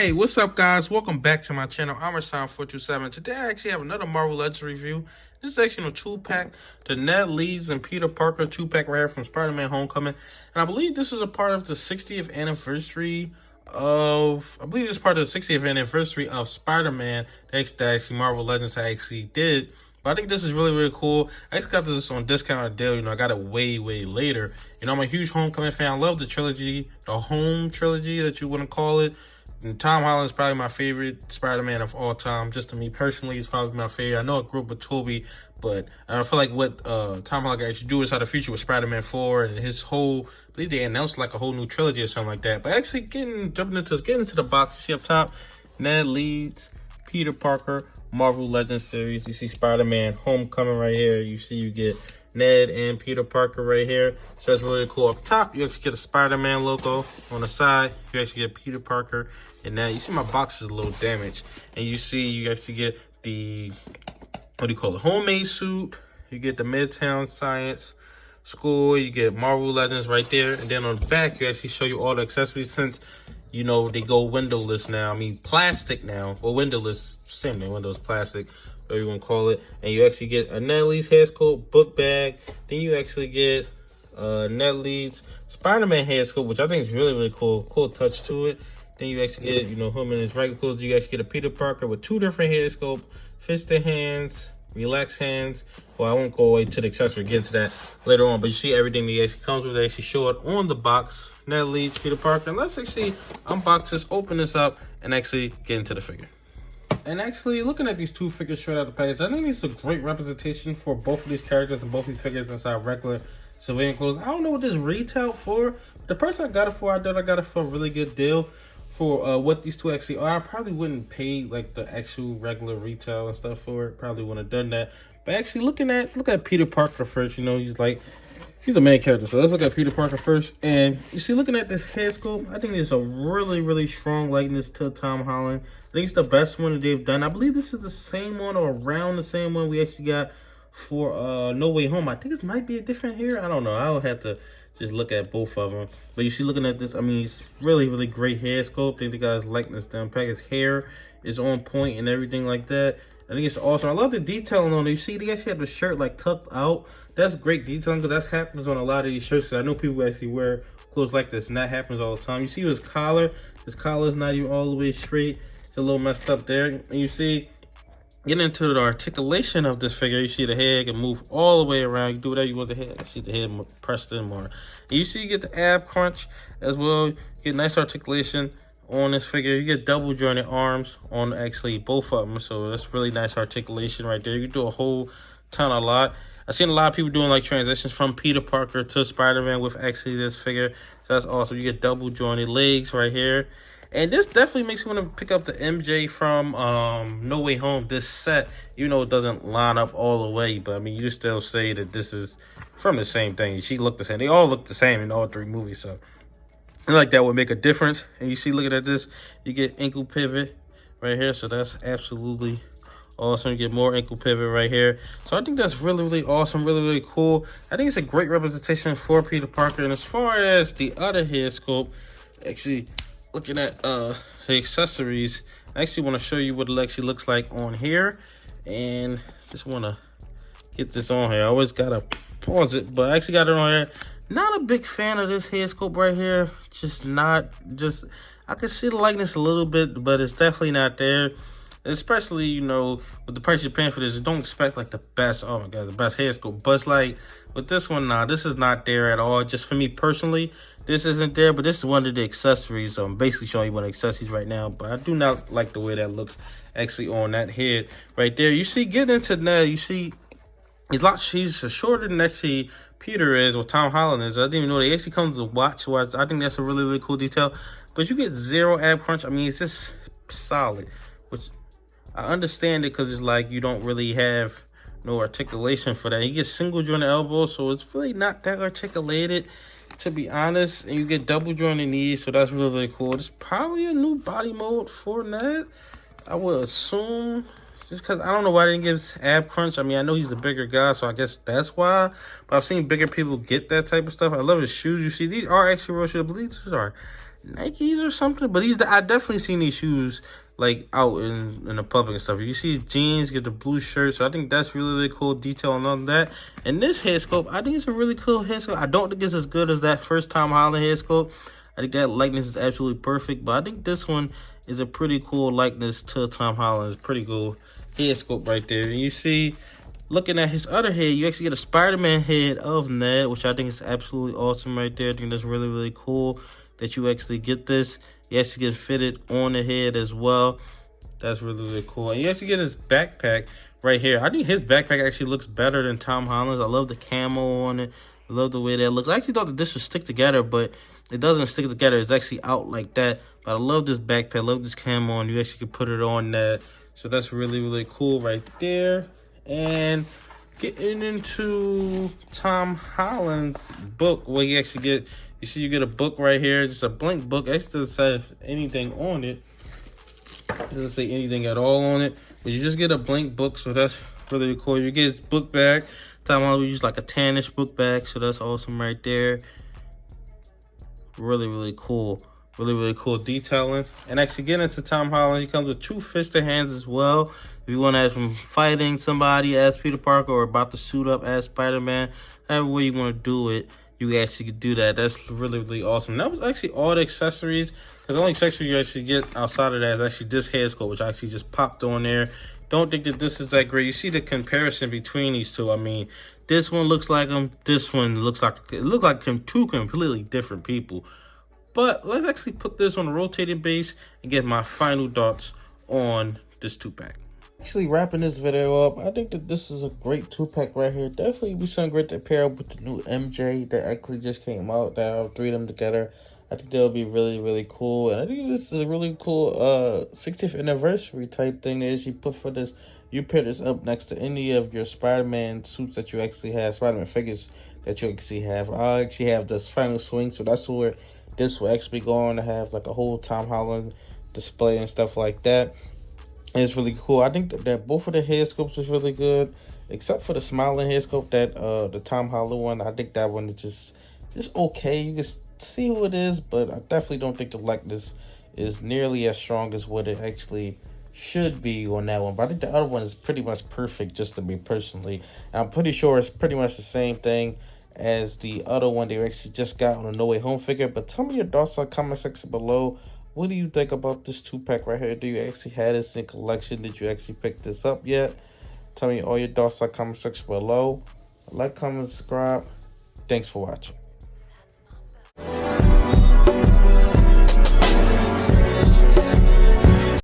Hey, what's up, guys? Welcome back to my channel. I'm Rashawn427. Today, I actually have another Marvel Legends review. This is actually a two-pack, the Ned Leeds and Peter Parker two-pack right here from Spider-Man Homecoming. And I believe this is a part of the 60th anniversary of, Spider-Man that actually Marvel Legends actually did. But I think this is really, really cool. I just got this on discount deal. I got it way, way later. I'm a huge Homecoming fan. I love the trilogy, the home trilogy that you want to call it. And Tom Holland's probably my favorite Spider-Man of all time. Just to me personally, he's probably my favorite. I know I grew up with Tobey, but I feel like what Tom Holland actually do is how the future with Spider-Man 4 and his whole, I believe they announced like a whole new trilogy or something like that. But actually getting into the box, you see up top, Ned Leeds, Peter Parker, Marvel Legends series. You see Spider-Man Homecoming right here. You get Ned and Peter Parker right here. So that's really cool. Up top, you actually get a Spider-Man logo. On the side, you actually get Peter Parker. And now you see my box is a little damaged. And you see you actually get the, homemade suit. You get the Midtown Science School. You get Marvel Legends right there. And then on the back, you actually show you all the accessories since, they go windowless now. I mean, plastic now. Well, windowless, same thing, windows, plastic, whatever you want to call it. And you actually get a Ned Leeds hair sculpt book bag. Then you actually get Ned Leeds Spider-Man hair sculpt, which I think is really, really cool. Cool touch to it. Then you actually get, him in his regular clothes. You actually get a Peter Parker with two different hair sculpt, fisted hands, relaxed hands. Well, I won't go away to the accessory, get into that later on. But you see everything that actually comes with it. They actually show it on the box. Ned Leeds, Peter Parker. And let's actually unbox this, open this up, and actually get into the figure. And actually, looking at these two figures straight out the package, I think it's a great representation for both of these characters and both these figures inside regular civilian clothes. I don't know what this retail for. The person I got it for, I thought I got it for a really good deal for what these two actually are. I probably wouldn't pay like the actual regular retail and stuff for it. Probably wouldn't have done that. But actually, look at Peter Parker first. He's the main character. So let's look at Peter Parker first. And you see, looking at this head sculpt, I think there's a really, really strong likeness to Tom Holland. I think it's the best one that they've done. I believe this is the same one or around the same one we actually got for No Way Home. I think it might be a different hair. I don't know. I'll have to just look at both of them. But you see, looking at this, I mean, it's really, really great hair sculpt. I think the guy's likeness down pack. His hair is on point and everything like that. I think it's awesome. I love the detailing on it. You see, they actually have the shirt like tucked out. That's great detailing because that happens on a lot of these shirts. I know people actually wear clothes like this, and that happens all the time. You see his collar. His collar is not even all the way straight. It's a little messed up there. And you see, getting into the articulation of this figure, you see the head can move all the way around. You do whatever you want the head. You see the head pressed in more. And you see you get the ab crunch as well. You get nice articulation on this figure. You get double jointed arms on actually both of them. So that's really nice articulation right there. You do a whole ton, a lot. I've seen a lot of people doing like transitions from Peter Parker to Spider-Man with actually this figure. So that's awesome. You get double jointed legs right here. And this definitely makes me want to pick up the MJ from No Way Home, this set. Even though it doesn't line up all the way, but I mean, you still say that this is from the same thing. She looked the same. They all look the same in all three movies. So I like that would make a difference. And you see, looking at this, you get ankle pivot right here. So that's absolutely awesome. You get more ankle pivot right here. So I think that's really, really awesome. Really, really cool. I think it's a great representation for Peter Parker. And as far as the other head sculpt, actually looking at the accessories, I actually want to show you what it actually looks like on here. And just want to get this on here. I always got to pause it, but I actually got it on here. Not a big fan of this head sculpt right here. I can see the likeness a little bit, but it's definitely not there. Especially, with the price you're paying for this, you don't expect like the best, oh my god, the best hair sculpt. But it's like, with this one, nah, this is not there at all. Just for me personally, this isn't there, but this is one of the accessories. So I'm basically showing you one of the accessories right now, but I do not like the way that looks actually on that head right there. You see, getting into Ned, you see, she's shorter than actually Peter is, or Tom Holland is. I didn't even know they actually come to the watch. So I think that's a really, really cool detail. But you get zero ab crunch. I mean, it's just solid, which I understand it because it's like you don't really have no articulation for that. You get single jointed elbows, so it's really not that articulated, to be honest. And you get double jointed knees, so that's really, really cool. It's probably a new body mode for Ned, I would assume. Just because I don't know why they didn't give ab crunch. I mean, I know he's a bigger guy, so I guess that's why. But I've seen bigger people get that type of stuff. I love his shoes. You see, these are actually real shoes. I believe these are Nikes or something. But I definitely seen these shoes like out in the public and stuff. You see jeans, get the blue shirt. So I think that's really, really cool detail and all that. And this head sculpt, I think it's a really cool head sculpt. I don't think it's as good as that first Tom Holland head sculpt. I think that likeness is absolutely perfect. But I think this one is a pretty cool likeness to Tom Holland. It's pretty cool head sculpt right there. And you see, looking at his other head, you actually get a Spider-Man head of Ned, which I think is absolutely awesome right there. I think that's really, really cool that you actually get this. You actually get fitted on the head as well. That's really, really cool. And you actually get his backpack right here. I think his backpack actually looks better than Tom Holland's. I love the camo on it. I love the way that looks. I actually thought that this would stick together, but it doesn't stick together. It's actually out like that. But I love this backpack. I love this camo on. You actually can put it on that. So that's really, really cool right there. And getting into Tom Holland's book, where you actually get, you see you get a book right here, just a blank book. It doesn't say anything on it. It doesn't say anything at all on it, but you just get a blank book, so that's really cool. You get his book bag. Tom Holland used like a tannish book bag, so that's awesome right there. Really, really cool. Really, really cool detailing. And actually getting into Tom Holland, he comes with 2 fisted hands as well. If you want to have him fighting somebody as Peter Parker or about to suit up as Spider-Man, however way you want to do it, you actually can do that. That's really, really awesome. That was actually all the accessories. Because the only accessory you actually get outside of that is actually this head sculpt, which I actually just popped on there. Don't think that this is that great. You see the comparison between these two. I mean, this one looks like him. This one looks like, it looked like him, 2 completely different people. But let's actually put this on a rotating base and get my final thoughts on this 2-pack. Actually wrapping this video up, I think that this is a great 2-pack right here. Definitely be something great to pair up with the new MJ that actually just came out. That I'll 3 of them together. I think that'll be really, really cool. And I think this is a really cool 60th anniversary type thing that you put for this. You pair this up next to any of your Spider-Man suits that you actually have, Spider-Man figures that you actually have. I actually have this final swing, so that's where this will actually go on to have like a whole Tom Holland display and stuff like that. And it's really cool. I think that both of the head sculpts is really good, except for the smiling head sculpt, that the Tom Holland one. I think that one is just okay. You can see who it is, but I definitely don't think the likeness is nearly as strong as what it actually should be on that one. But I think the other one is pretty much perfect, just to me personally. And I'm pretty sure it's pretty much the same thing as the other one they actually just got on the No Way Home figure. But tell me your thoughts in the comment section below. What do you think about this 2-pack right here? Do you actually have this in collection? Did you actually pick this up yet? Tell me all your thoughts in the comment section below. Like, comment, subscribe. Thanks for watching.